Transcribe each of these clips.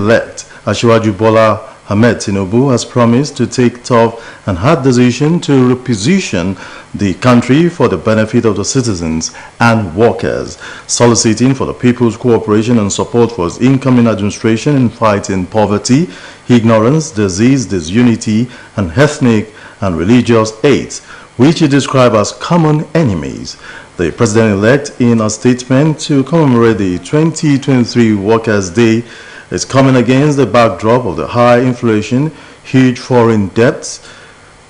Elect Asiwaju Bola Ahmed Tinubu has promised to take tough and hard decision to reposition the country for the benefit of the citizens and workers, soliciting for the people's cooperation and support for his incoming administration in fighting poverty, ignorance, disease, disunity, and ethnic and religious hate, which he described as common enemies. The president-elect, in a statement to commemorate the 2023 Workers' Day, is coming against the backdrop of the high inflation, huge foreign debts,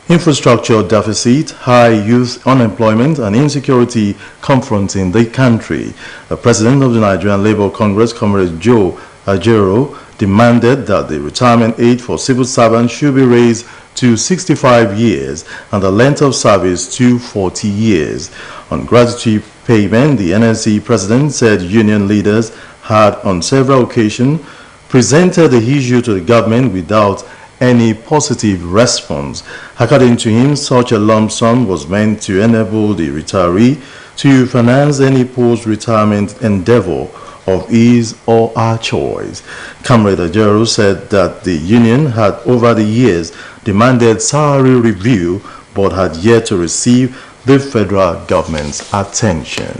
infrastructure deficit, high youth unemployment, and insecurity confronting the country. The president of the Nigerian Labour Congress, Comrade Joe Ajero, demanded that the retirement age for civil servants should be raised to 65 years and the length of service to 40 years. On gratitude payment, the NLC president said union leaders had on several occasions presented the issue to the government without any positive response. According to him, such a lump sum was meant to enable the retiree to finance any post-retirement endeavor of his or her choice. Comrade Ajero said that the union had over the years demanded salary review but had yet to receive the federal government's attention.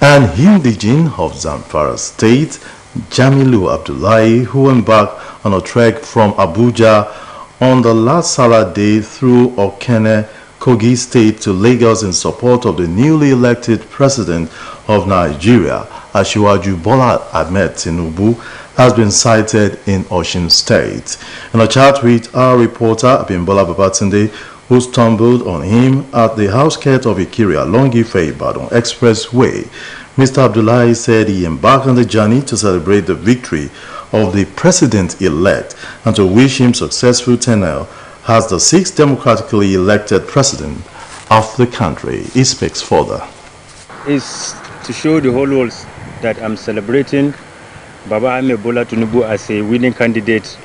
An indigene of Zamfara State, Jamilu Abdullahi, who embarked on a trek from Abuja on the last Salah day through Okene, Kogi State to Lagos in support of the newly elected president of Nigeria, Asiwaju Bola Ahmed Tinubu, has been sighted in Osun State. In a chat with our reporter, Abimbola Babatunde, who stumbled on him at the outskirts of Ikire along Ife-Ibadan Expressway, Mr. Abdullahi said he embarked on the journey to celebrate the victory of the president-elect and to wish him successful tenure as the sixth democratically elected president of the country. He speaks further. It's to show the whole world that I'm celebrating Baba Ahmed Bola Tinubu as a winning candidate.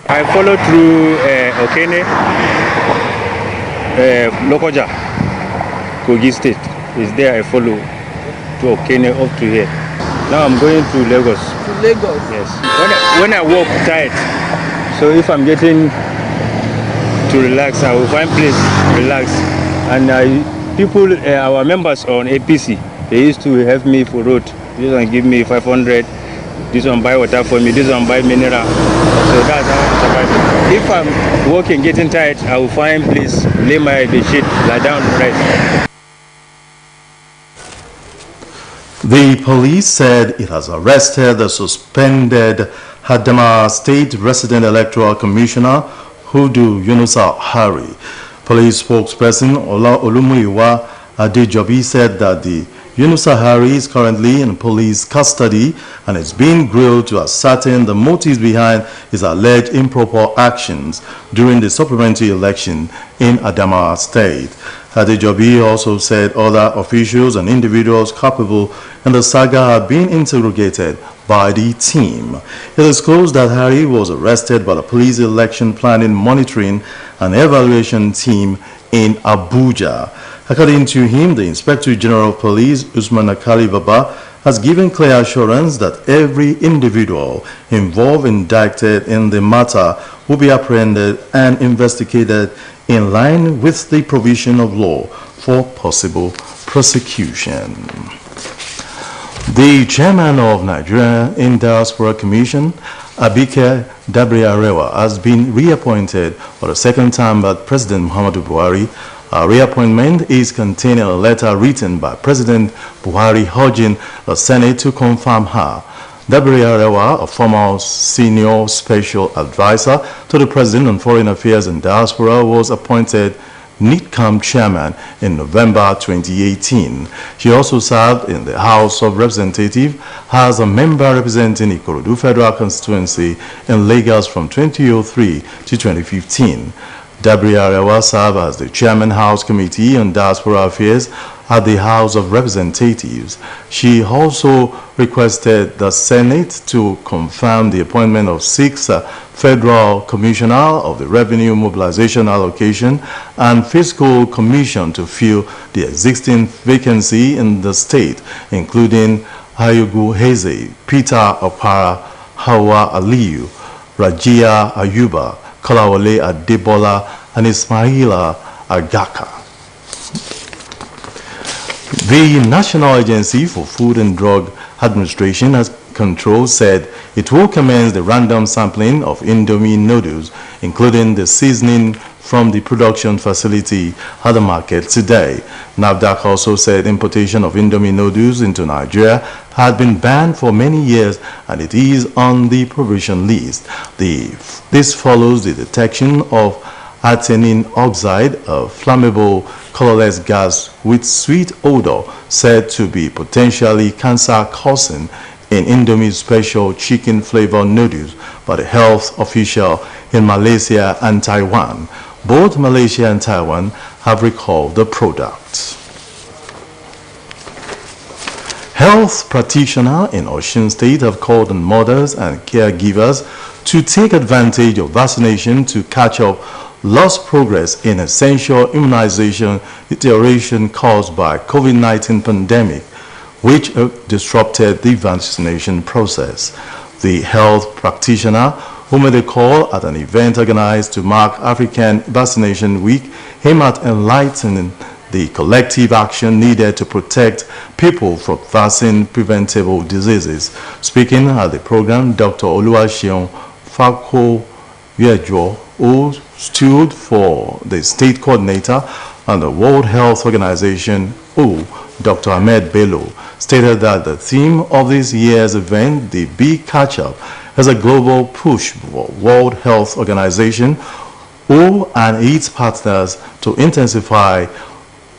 I followed through Okene, Lokoja, Kogi State. It's there I follow to Okene up to here. Now I'm going to Lagos. To Lagos? Yes. When I walk tight, so if I'm getting to relax, I will find place to relax. And people, our members on APC, they used to help me for road. This one give me 500, this one buy water for me, this one buy mineral. So that's how I'm surviving. If I'm walking, getting tired, I will find place, lay my bedsheet, lie down, rest. The police said it has arrested the suspended Adamawa State Resident Electoral Commissioner Hudu Yunusa Hari. Police spokesperson Ola Olumuyiwa Adejobi said that the Yunusa Hari is currently in police custody and is being grilled to ascertain the motives behind his alleged improper actions during the supplementary election in Adamawa State. Adejobi also said other officials and individuals culpable in the saga have been interrogated by the team. It is disclosed that Hari was arrested by the police election planning, monitoring, and evaluation team in Abuja. According to him, the Inspector General of Police, Usman Akali Baba, has given clear assurance that every individual involved indicted in the matter will be apprehended and investigated in line with the provision of law for possible prosecution. The chairman of Nigeria in Diaspora Commission, Abike Dabriarewa, has been reappointed for the second time by President Muhammadu Buhari. Her reappointment is contained in a letter written by President Buhari urging the Senate to confirm her. Dabriarewa, a former senior special advisor to the President on Foreign Affairs and Diaspora, was appointed NITCAM chairman in November 2018. She also served in the House of Representatives as a member representing Ikorodu Federal Constituency in Lagos from 2003 to 2015. Dabriarewa served as the Chairman House Committee on Diaspora Affairs at the House of Representatives. She also requested the Senate to confirm the appointment of 6 Federal Commissioner of the Revenue Mobilization Allocation and Fiscal Commission to fill the existing vacancy in the state, including Hayugu Heze, Peter Opara, Hawa Aliyu, Rajia Ayuba, Kolawole Adebola, and Ismaila Agaka. The National Agency for Food and Drug Administration and Control said it will commence the random sampling of Indomie noodles, including the seasoning from the production facility at the market today. NAFDAC also said importation of Indomie noodles into Nigeria had been banned for many years and it is on the provision list. This follows the detection of arsenine oxide, a flammable colorless gas with sweet odor said to be potentially cancer-causing in Indomie special chicken flavor noodles by the health official in Malaysia and Taiwan. Both Malaysia and Taiwan have recalled the product. Health practitioners in Osun State have called on mothers and caregivers to take advantage of vaccination to catch up lost progress in essential immunization deterioration caused by COVID-19 pandemic, which disrupted the vaccination process. The health practitioner who made a call at an event organized to mark African Vaccination Week aimed at enlightening the collective action needed to protect people from vaccine-preventable diseases. Speaking at the program, Dr. Oluwaseun Fako-Yejo, who stood for the state coordinator and the World Health Organization, Dr. Ahmed Bello, stated that the theme of this year's event, the Big Catch-Up, is a global push for World Health Organization and its partners to intensify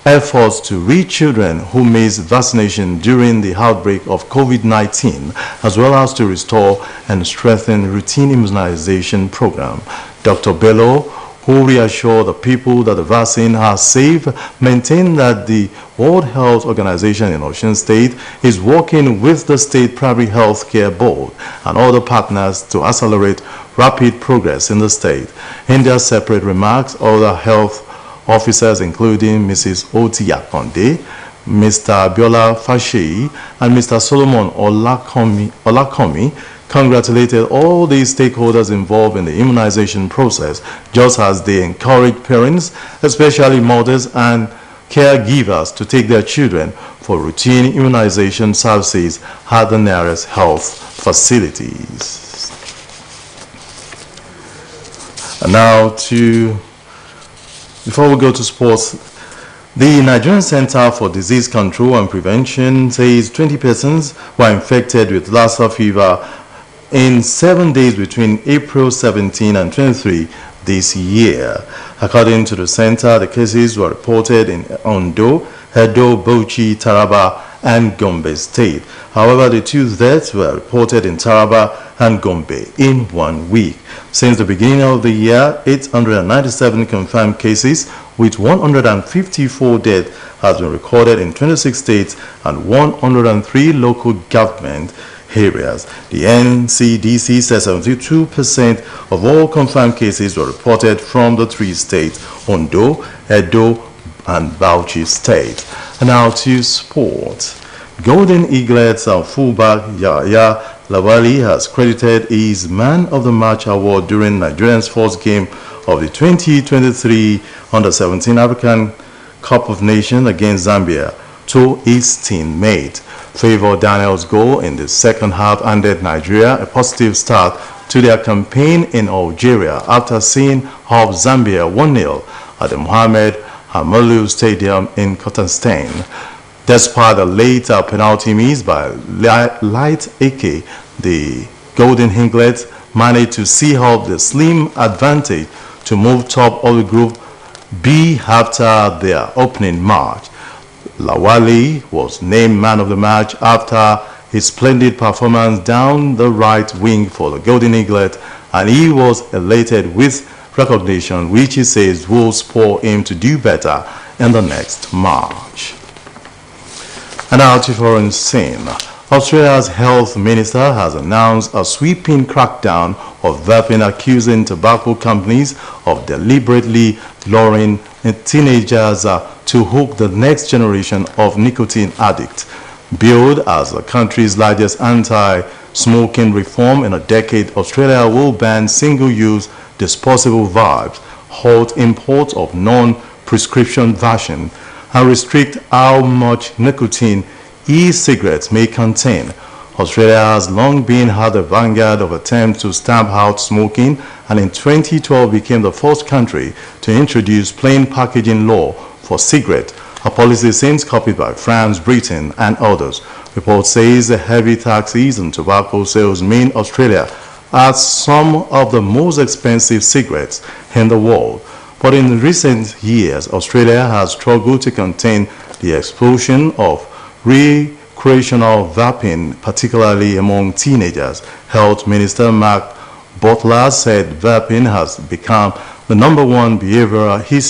efforts to reach children who missed vaccination during the outbreak of COVID-19, as well as to restore and strengthen routine immunization program. Dr. Bello, who reassured the people that the vaccine has safe, maintained that the World Health Organization in Osun State is working with the State Primary Health Care Board and other partners to accelerate rapid progress in the state. In their separate remarks, other health officers including Mrs. Oti Akonde, Mr. Biola Fasheyi, and Mr. Solomon Olakomi congratulated all the stakeholders involved in the immunization process, just as they encouraged parents, especially mothers and caregivers, to take their children for routine immunization services at the nearest health facilities. And now before we go to sports, the Nigerian Center for Disease Control and Prevention says 20 persons were infected with Lassa fever in 7 days between April 17 and 23 this year. According to the center, the cases were reported in Ondo, Edo, Bauchi, Taraba, and Gombe State. However, the 2 deaths were reported in Taraba and Gombe in 1 week. Since the beginning of the year, 897 confirmed cases with 154 deaths has been recorded in 26 states and 103 local government areas. The NCDC says 72% of all confirmed cases were reported from the 3 states, Ondo, Edo, and Bauchi State. And now to sport. Golden Eaglets and fullback Yaya Lawali has credited his Man of the Match award during Nigeria's first game of the 2023 Under-17 African Cup of Nations against Zambia to his teammate. Favor Daniel's goal in the second half handed Nigeria a positive start to their campaign in Algeria after seeing off Zambia 1-0 at the Mohamed Hamalu Stadium in Cotentin. Despite the late penalty miss by Light Eke, the Golden Eaglets managed to see off the slim advantage to move top of the Group B after their opening match. Lawali was named man of the match after his splendid performance down the right wing for the Golden Eaglet, and he was elated with recognition, which he says will spur him to do better in the next match. And now to foreign scene. Australia's health minister has announced a sweeping crackdown of vaping, accusing tobacco companies of deliberately luring teenagers to hook the next generation of nicotine addicts. Billed as the country's largest anti-smoking reform in a decade, Australia will ban single-use disposable vapes, halt imports of non-prescription version, and restrict how much nicotine e-cigarettes may contain. Australia has long been at the vanguard of attempts to stamp out smoking, and in 2012 became the first country to introduce plain packaging law for cigarettes, a policy since copied by France, Britain, and others. Report says the heavy taxes on tobacco sales mean Australia has some of the most expensive cigarettes in the world. But in recent years, Australia has struggled to contain the explosion of recreational vaping, particularly among teenagers. Health Minister Mark Butler said vaping has become the #1 behavioral issue